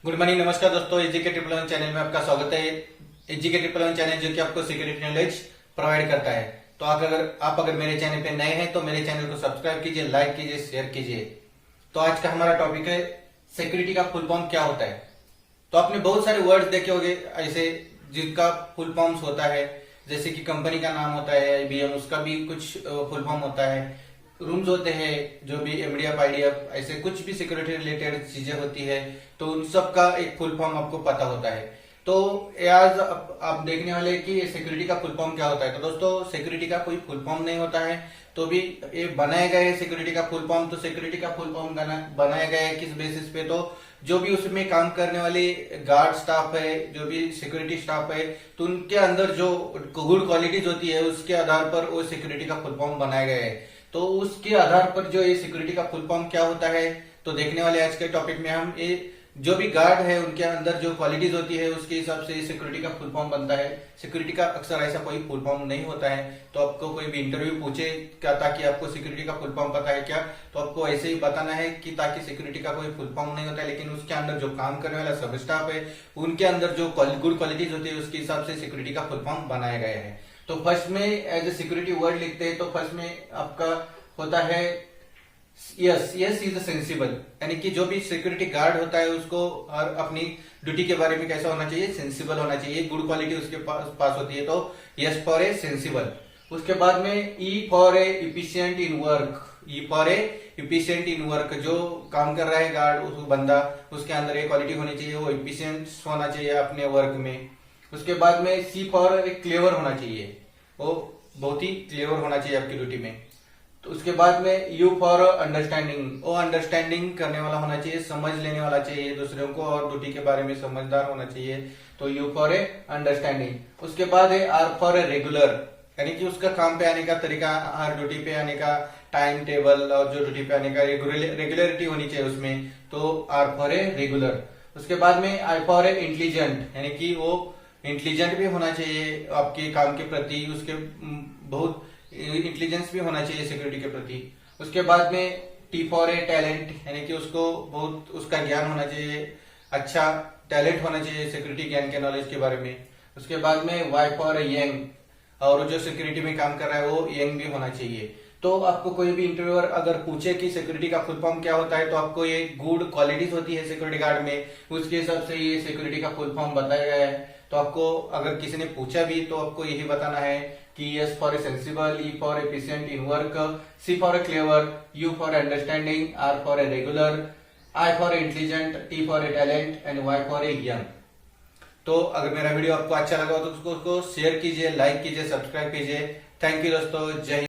Good morning, नमस्कार दोस्तों। एजीके triple one channel में आपका स्वागत है। एजीके ट्रिपल वन चैनल जो कि आपको सिक्योरिटी नॉलेज प्रोवाइड करता है। तो अगर मेरे चैनल पे नए हैं तो मेरे चैनल को सब्सक्राइब कीजिए, लाइक कीजिए, शेयर कीजिए। तो आज का हमारा टॉपिक है सिक्योरिटी का फुल फॉर्म क्या होता है। तो आपने बहुत सारे वर्ड्स देखे होंगे ऐसे जिनका फुल फॉर्म्स होता है, जैसे कि कंपनी का नाम होता है आईबीएम, उसका भी कुछ फुल फॉर्म होता है। रूम्स होते हैं जो भी एमडीएफ आईडीएफ ऐसे कुछ भी सिक्योरिटी रिलेटेड चीजें होती है, तो उन सब का एक फुल फॉर्म आपको पता होता है। तो आज आप देखने वाले हैं कि सिक्योरिटी का फुल फॉर्म क्या होता है। तो दोस्तों, सिक्योरिटी का कोई फुल फॉर्म नहीं होता है, तो भी ये बनाया गया है सिक्योरिटी का फुल फॉर्म। तो सिक्योरिटी का फुल फॉर्म बनाया गया है किस बेसिस पे, तो जो भी उसमें काम करने वाले गार्ड स्टाफ है, जो भी सिक्योरिटी स्टाफ है, तो उनके अंदर जो गुड क्वालिटीज होती है उसके आधार पर वो सिक्योरिटी का फुल फॉर्म बनाया गया है। तो उसके आधार पर जो ये सिक्योरिटी का फुल फॉर्म क्या होता है, तो देखने वाले आज के टॉपिक में हम ये जो भी गार्ड है उनके अंदर जो क्वालिटीज होती है उसके हिसाब से सिक्योरिटी का फुल फॉर्म बनता है। सिक्योरिटी का अक्सर ऐसा कोई फुल फॉर्म नहीं होता है। तो आपको कोई भी इंटरव्यू पूछे क्या ताकि आपको सिक्योरिटी का फुल फॉर्म पता है क्या, तो आपको ऐसे ही बताना है कि ताकि सिक्योरिटी का कोई फुल फॉर्म नहीं होता है, लेकिन उसके अंदर जो काम करने वाला सब स्टाफ है उनके अंदर जो गुड क्वालिटीज होती है उसके हिसाब से सिक्योरिटी का फुल फॉर्म बनाया गया है। तो फर्स्ट में एज ए सिक्योरिटी वर्ड लिखते हैं, तो फर्स्ट में आपका होता है यस इज सेंसिबल, यानी कि जो भी सिक्योरिटी गार्ड होता है उसको और अपनी ड्यूटी के बारे में कैसा होना चाहिए, सेंसिबल होना चाहिए, गुड क्वालिटी उसके पास होती है। तो यस फॉर ए सेंसिबल। उसके बाद में E for a efficient in work, E for a efficient in work, जो काम कर रहा है गार्ड उस बंदा उसके अंदर ये क्वालिटी होनी चाहिए, वो इफिशिएंट होना चाहिए अपने वर्क में। उसके बाद में सी फॉर ए क्लेवर होना चाहिए, वो बहुत ही क्लेवर होना चाहिए आपकी ड्यूटी में। तो उसके बाद में यू फॉर अंडरस्टैंडिंग, वो अंडरस्टैंडिंग करने वाला होना चाहिए, समझ लेने वाला चाहिए दूसरों को और ड्यूटी के बारे में समझदार होना चाहिए। तो यू फॉर ए अंडरस्टैंडिंग। उसके बाद है आर फॉर ए रेगुलर, यानी कि उसका काम पे आने का तरीका, हर ड्यूटी पे आने का टाइम टेबल और जो ड्यूटी पे आने का रेगुलरिटी होनी चाहिए उसमें। तो आर फॉर ए रेगुलर। उसके बाद में आई फॉर ए इंटेलिजेंट, यानी कि वो इंटेलिजेंट भी होना चाहिए आपके काम के प्रति, उसके बहुत इंटेलिजेंस भी होना चाहिए सिक्योरिटी के प्रति। उसके बाद में टी फॉर ए टैलेंट, यानी कि उसको बहुत उसका ज्ञान होना चाहिए, अच्छा टैलेंट होना चाहिए सिक्योरिटी ज्ञान के नॉलेज के बारे में। उसके बाद में वाई फॉर ए यंग, और जो सिक्योरिटी में काम कर रहा है वो यंग भी होना चाहिए। तो आपको कोई भी इंटरव्यूअर अगर पूछे कि सिक्योरिटी का फुल फॉर्म क्या होता है, तो आपको ये गुड क्वालिटीज होती है सिक्योरिटी गार्ड में, उसके हिसाब से ये सिक्योरिटी का फुल फॉर्म बताया गया है। तो आपको अगर किसी ने पूछा भी तो आपको यही बताना है कि S for a sensible, E for efficient in work, C for a clever, U for understanding, R for a regular, I for intelligent, T for a talent and Y for a young. तो अगर मेरा video आपको अच्छा लगा तो उसको share कीजिए, like कीजिए, सब्सक्राइब कीजिए। थैंक यू दोस्तों, जय हिंद।